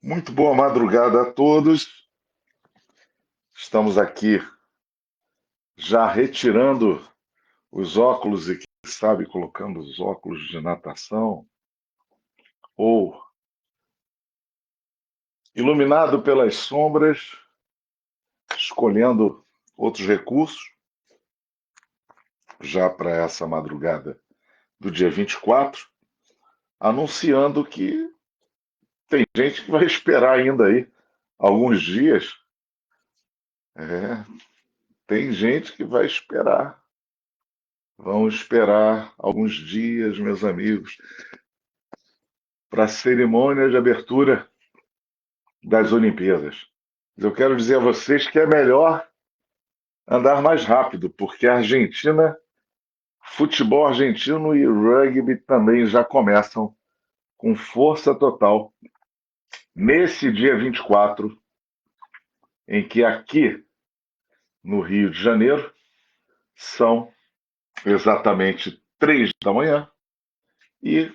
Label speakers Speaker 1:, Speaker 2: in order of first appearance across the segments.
Speaker 1: Muito boa madrugada a todos. Estamos aqui já retirando os óculos e, quem sabe, colocando os óculos de natação ou iluminado pelas sombras, escolhendo outros recursos já para essa madrugada do dia 24, anunciando que tem gente que vai esperar ainda aí alguns dias. É, tem gente que vai esperar. Vão esperar alguns dias, meus amigos, para a cerimônia de abertura das Olimpíadas. Eu quero dizer a vocês que é melhor andar mais rápido, porque a Argentina, futebol argentino e rugby também já começam com força total nesse dia 24, em que aqui no Rio de Janeiro são exatamente 3 da manhã e,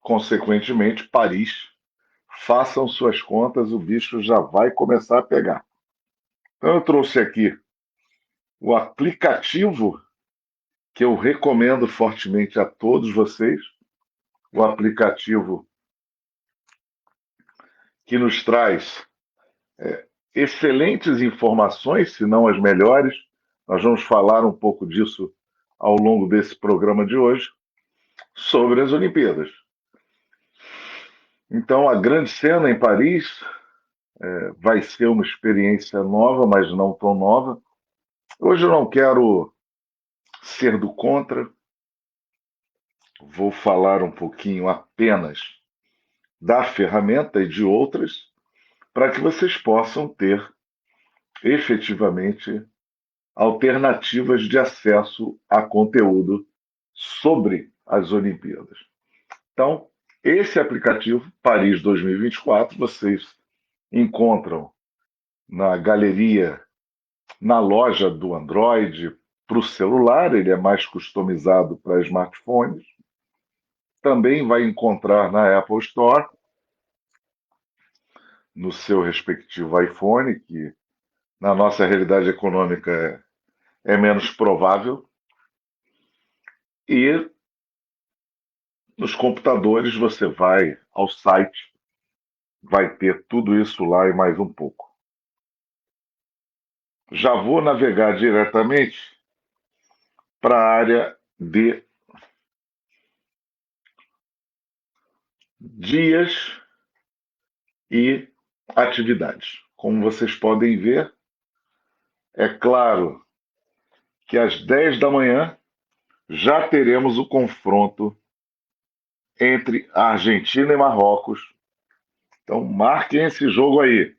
Speaker 1: consequentemente, Paris. Façam suas contas, o bicho já vai começar a pegar. Então, eu trouxe aqui o aplicativo que eu recomendo fortemente a todos vocês, o aplicativo que nos traz excelentes informações, se não as melhores. Nós vamos falar um pouco disso ao longo desse programa de hoje, sobre as Olimpíadas. Então, a grande cena em Paris vai ser uma experiência nova, mas não tão nova. Hoje eu não quero ser do contra, vou falar um pouquinho apenas da ferramenta e de outras, para que vocês possam ter efetivamente alternativas de acesso a conteúdo sobre as Olimpíadas. Então, esse aplicativo, Paris 2024, vocês encontram na galeria, na loja do Android para o celular, ele é mais customizado para smartphones. Também vai encontrar na Apple Store, no seu respectivo iPhone, que na nossa realidade econômica é menos provável. E nos computadores você vai ao site, vai ter tudo isso lá e mais um pouco. Já vou navegar diretamente para a área de dias e atividades. Como vocês podem ver, é claro que às 10 da manhã já teremos o confronto entre Argentina e Marrocos. Então marquem esse jogo aí.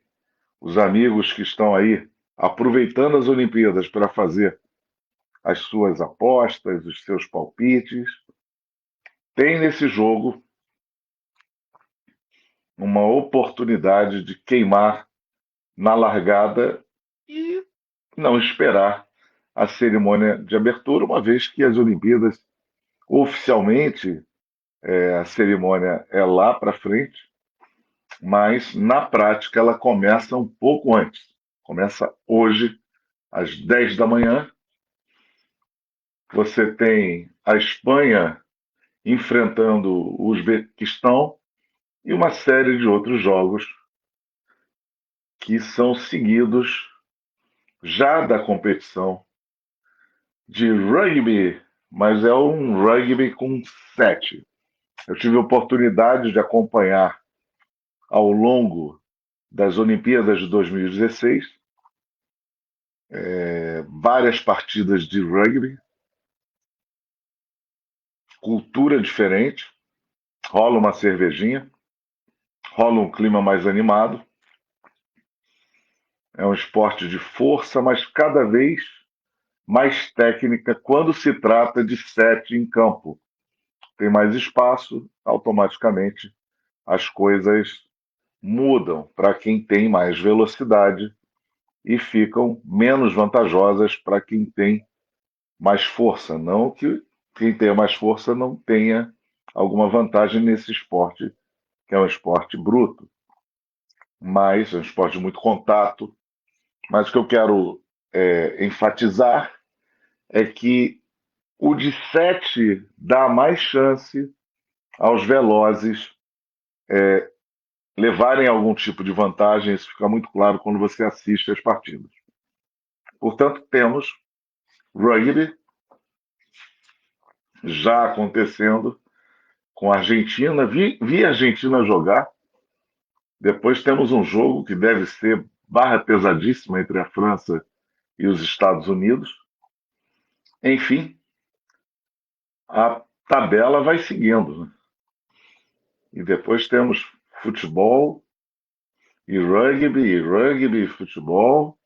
Speaker 1: Os amigos que estão aí aproveitando as Olimpíadas para fazer as suas apostas, os seus palpites, tem nesse jogo uma oportunidade de queimar na largada e não esperar a cerimônia de abertura, uma vez que as Olimpíadas, oficialmente, a cerimônia é lá para frente, mas na prática ela começa um pouco antes. Começa hoje, às 10 da manhã. Você tem a Espanha enfrentando o Uzbequistão e uma série de outros jogos que são seguidos já da competição de rugby, mas é um rugby com sete. Eu tive a oportunidade de acompanhar ao longo das Olimpíadas de 2016 várias partidas de rugby, cultura diferente, rola uma cervejinha, rola um clima mais animado. É um esporte de força, mas cada vez mais técnica quando se trata de sete em campo. Tem mais espaço, automaticamente as coisas mudam para quem tem mais velocidade e ficam menos vantajosas para quem tem mais força. Não que quem tenha mais força não tenha alguma vantagem nesse esporte, que é um esporte bruto. mas é um esporte de muito contato. Mas o que eu quero enfatizar é que o de 7 dá mais chance aos velozes levarem algum tipo de vantagem. Isso fica muito claro quando você assiste as partidas. Portanto, temos rugby já acontecendo com a Argentina. Vi a Argentina jogar. Depois temos um jogo que deve ser barra pesadíssima entre a França e os Estados Unidos. Enfim, a tabela vai seguindo, né? E depois temos futebol e rugby e futebol.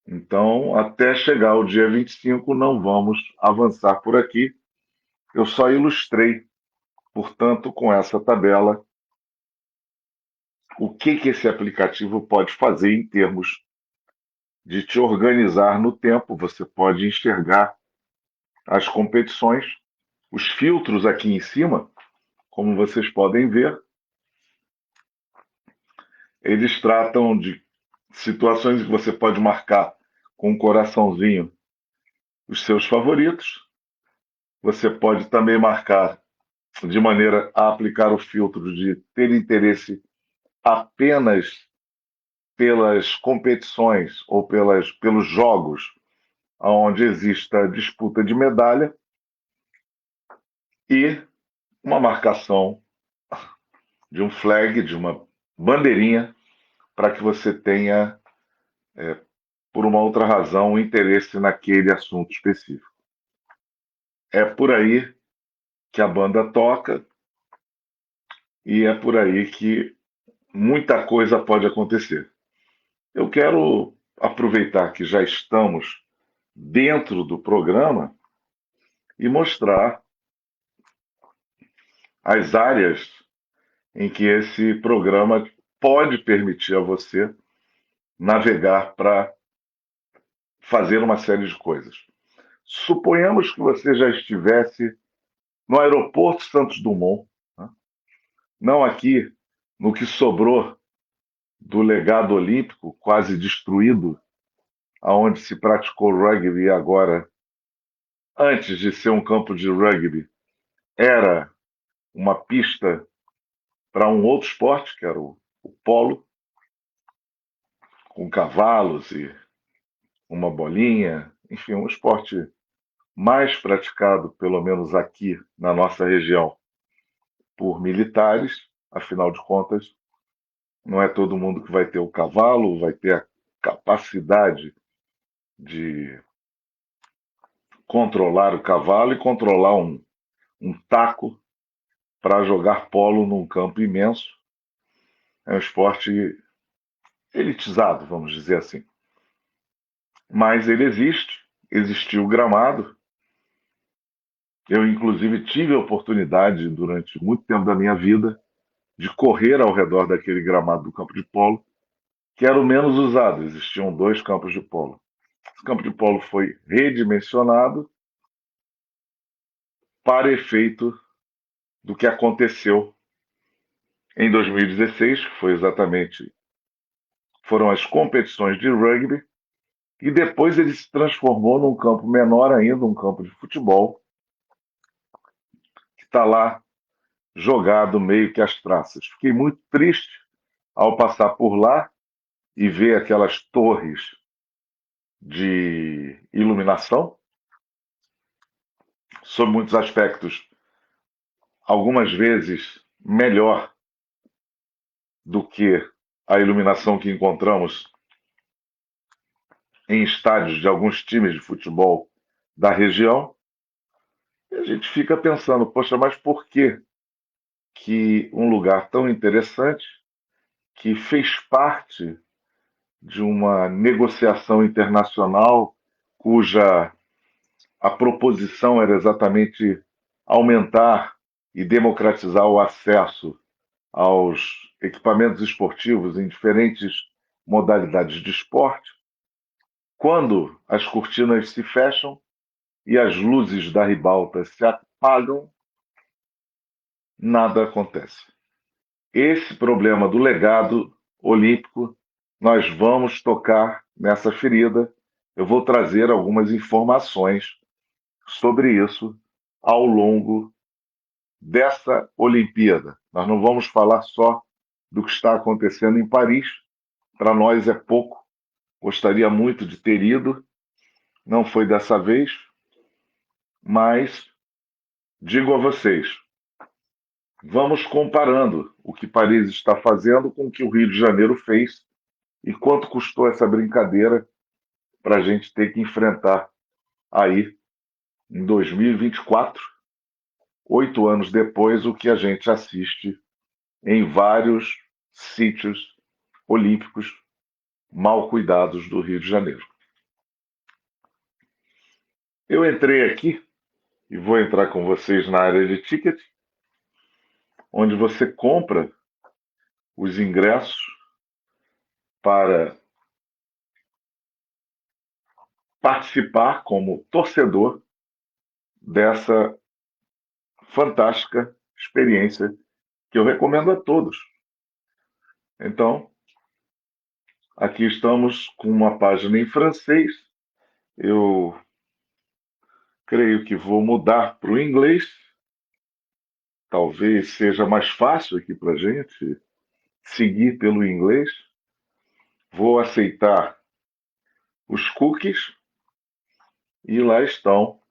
Speaker 1: Então, até chegar o dia 25, não vamos avançar por aqui. Eu só ilustrei, portanto, com essa tabela, o que esse aplicativo pode fazer em termos de te organizar no tempo. Você pode enxergar as competições, os filtros aqui em cima, como vocês podem ver, eles tratam de situações em que você pode marcar com um coraçãozinho os seus favoritos. Você pode também marcar de maneira a aplicar o filtro de ter interesse apenas pelas competições ou pelos jogos onde exista disputa de medalha e uma marcação de um flag, de uma bandeirinha, para que você tenha, por uma outra razão, um interesse naquele assunto específico. É por aí que a banda toca e é por aí que muita coisa pode acontecer. Eu quero aproveitar que já estamos dentro do programa e mostrar as áreas em que esse programa pode permitir a você navegar para fazer uma série de coisas. Suponhamos que você já estivesse no aeroporto Santos Dumont, né? Não aqui no que sobrou do legado olímpico, quase destruído, aonde se praticou rugby agora, antes de ser um campo de rugby, era uma pista para um outro esporte, que era o polo, com cavalos e uma bolinha, enfim, um esporte mais praticado, pelo menos aqui na nossa região, por militares. Afinal de contas, não é todo mundo que vai ter o cavalo, vai ter a capacidade de controlar o cavalo e controlar um taco para jogar polo num campo imenso. É um esporte elitizado, vamos dizer assim. Mas ele existiu o gramado. Eu, inclusive, tive a oportunidade, durante muito tempo da minha vida, de correr ao redor daquele gramado do campo de polo, que era o menos usado. Existiam 2 campos de polo. Esse campo de polo foi redimensionado para efeito do que aconteceu em 2016, que foram as competições de rugby, e depois ele se transformou num campo menor ainda, um campo de futebol, que está lá jogado meio que às traças. Fiquei muito triste ao passar por lá e ver aquelas torres de iluminação, sob muitos aspectos, algumas vezes melhor do que a iluminação que encontramos em estádios de alguns times de futebol da região. E a gente fica pensando, poxa, mas por que um lugar tão interessante, que fez parte de uma negociação internacional cuja a proposição era exatamente aumentar e democratizar o acesso aos equipamentos esportivos em diferentes modalidades de esporte, quando as cortinas se fecham e as luzes da ribalta se apagam, nada acontece. Esse problema do legado olímpico, nós vamos tocar nessa ferida. Eu vou trazer algumas informações sobre isso ao longo dessa Olimpíada. Nós não vamos falar só do que está acontecendo em Paris, para nós é pouco. Gostaria muito de ter ido, não foi dessa vez, mas digo a vocês, vamos comparando o que Paris está fazendo com o que o Rio de Janeiro fez e quanto custou essa brincadeira para a gente ter que enfrentar aí em 2024, 8 anos depois, o que a gente assiste em vários sítios olímpicos mal cuidados do Rio de Janeiro. Eu entrei aqui e vou entrar com vocês na área de ticket, onde você compra os ingressos para participar como torcedor dessa fantástica experiência que eu recomendo a todos. Então, aqui estamos com uma página em francês. Eu creio que vou mudar para o inglês. Talvez seja mais fácil aqui para a gente seguir pelo inglês. Vou aceitar os cookies e lá estão